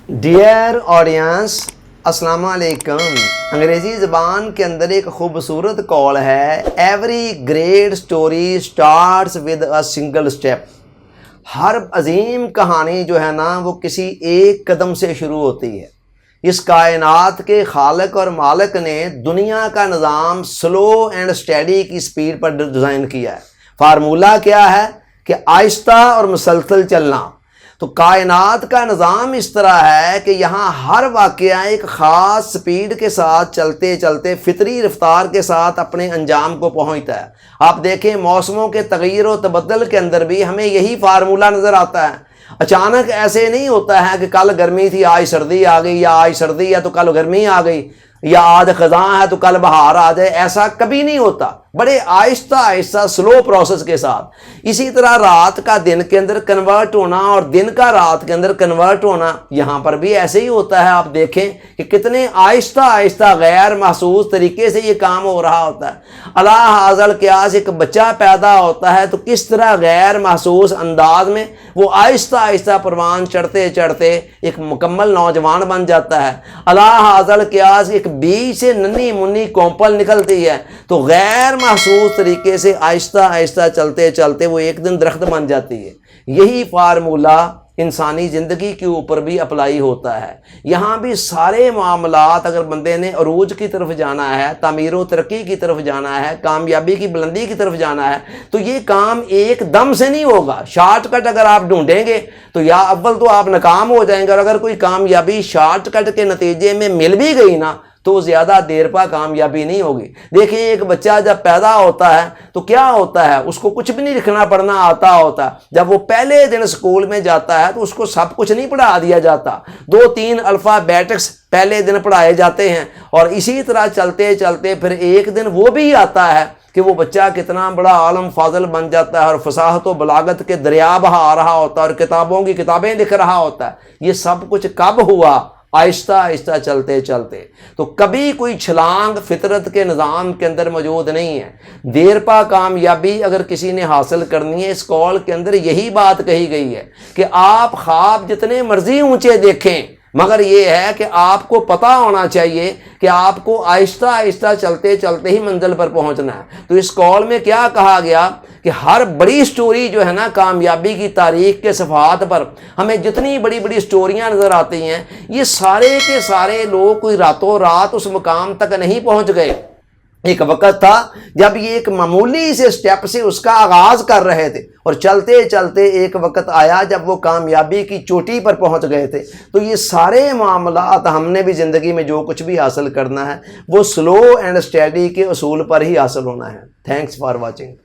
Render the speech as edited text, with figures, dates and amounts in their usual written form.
Dear audience, السلام علیکم۔ انگریزی زبان کے اندر ایک خوبصورت قول ہے، every great story starts with a single step. ہر عظیم کہانی جو ہے نا وہ کسی ایک قدم سے شروع ہوتی ہے۔ اس کائنات کے خالق اور مالک نے دنیا کا نظام سلو اینڈ اسٹیڈی کی سپیڈ پر ڈیزائن کیا ہے۔ فارمولہ کیا ہے کہ آہستہ اور مسلسل چلنا۔ تو کائنات کا نظام اس طرح ہے کہ یہاں ہر واقعہ ایک خاص سپیڈ کے ساتھ چلتے چلتے فطری رفتار کے ساتھ اپنے انجام کو پہنچتا ہے۔ آپ دیکھیں موسموں کے تغیر و تبدل کے اندر بھی ہمیں یہی فارمولہ نظر آتا ہے۔ اچانک ایسے نہیں ہوتا ہے کہ کل گرمی تھی آج سردی آ گئی، یا آج سردی ہے تو کل گرمی آ گئی، یا آج خزاں ہے تو کل بہار آ جائے۔ ایسا کبھی نہیں ہوتا، بڑے آہستہ آہستہ سلو پروسیس کے ساتھ۔ اسی طرح رات کا دن کے اندر کنورٹ ہونا اور دن کا رات کے اندر کنورٹ ہونا، یہاں پر بھی ایسے ہی ہوتا ہے۔ آپ دیکھیں کہ کتنے آہستہ آہستہ غیر محسوس طریقے سے یہ کام ہو رہا ہوتا ہے۔ اللہ حاضر قیاس ایک بچہ پیدا ہوتا ہے تو کس طرح غیر محسوس انداز میں وہ آہستہ آہستہ پروان چڑھتے چڑھتے ایک مکمل نوجوان بن جاتا ہے۔ اللہ حاضر قیاس ایک بیج سے ننھی منی کومپل نکلتی ہے تو غیر محسوس طریقے سے آہستہ آہستہ چلتے چلتے وہ ایک دن درخت بن جاتی ہے۔ یہی فارمولہ انسانی زندگی کے اوپر بھی اپلائی ہوتا ہے۔ یہاں بھی سارے معاملات، اگر بندے نے عروج کی طرف جانا ہے، تعمیر و ترقی کی طرف جانا ہے، کامیابی کی بلندی کی طرف جانا ہے، تو یہ کام ایک دم سے نہیں ہوگا۔ شارٹ کٹ اگر آپ ڈھونڈیں گے تو یا اول تو آپ ناکام ہو جائیں گے، اور اگر کوئی کامیابی شارٹ کٹ کے نتیجے میں مل بھی گئی نا تو زیادہ دیر پا کامیابی نہیں ہوگی۔ دیکھیں ایک بچہ جب پیدا ہوتا ہے تو کیا ہوتا ہے، اس کو کچھ بھی نہیں لکھنا پڑھنا آتا ہوتا۔ جب وہ پہلے دن اسکول میں جاتا ہے تو اس کو سب کچھ نہیں پڑھا دیا جاتا، 2-3 الفابیٹکس پہلے دن پڑھائے جاتے ہیں، اور اسی طرح چلتے چلتے پھر ایک دن وہ بھی آتا ہے کہ وہ بچہ کتنا بڑا عالم فاضل بن جاتا ہے اور فصاحت و بلاغت کے دریا بہا رہا ہوتا ہے اور کتابوں کی کتابیں لکھ رہا ہوتا ہے۔ یہ سب کچھ کب ہوا؟ آہستہ آہستہ چلتے چلتے۔ تو کبھی کوئی چھلانگ فطرت کے نظام کے اندر موجود نہیں ہے۔ دیر پا کامیابی اگر کسی نے حاصل کرنی ہے، اس قول کے اندر یہی بات کہی گئی ہے کہ آپ خواب جتنے مرضی اونچے دیکھیں، مگر یہ ہے کہ آپ کو پتہ ہونا چاہیے کہ آپ کو آہستہ آہستہ چلتے چلتے ہی منزل پر پہنچنا ہے۔ تو اس قول میں کیا کہا گیا کہ ہر بڑی سٹوری جو ہے نا کامیابی کی تاریخ کے صفحات پر ہمیں جتنی بڑی بڑی سٹوریاں نظر آتی ہیں، یہ سارے کے سارے لوگ کوئی راتوں رات اس مقام تک نہیں پہنچ گئے۔ ایک وقت تھا جب یہ ایک معمولی سے سٹیپ سے اس کا آغاز کر رہے تھے، اور چلتے چلتے ایک وقت آیا جب وہ کامیابی کی چوٹی پر پہنچ گئے تھے۔ تو یہ سارے معاملات ہم نے بھی زندگی میں جو کچھ بھی حاصل کرنا ہے وہ سلو اینڈ اسٹیڈی کے اصول پر ہی حاصل ہونا ہے۔ Thanks for watching.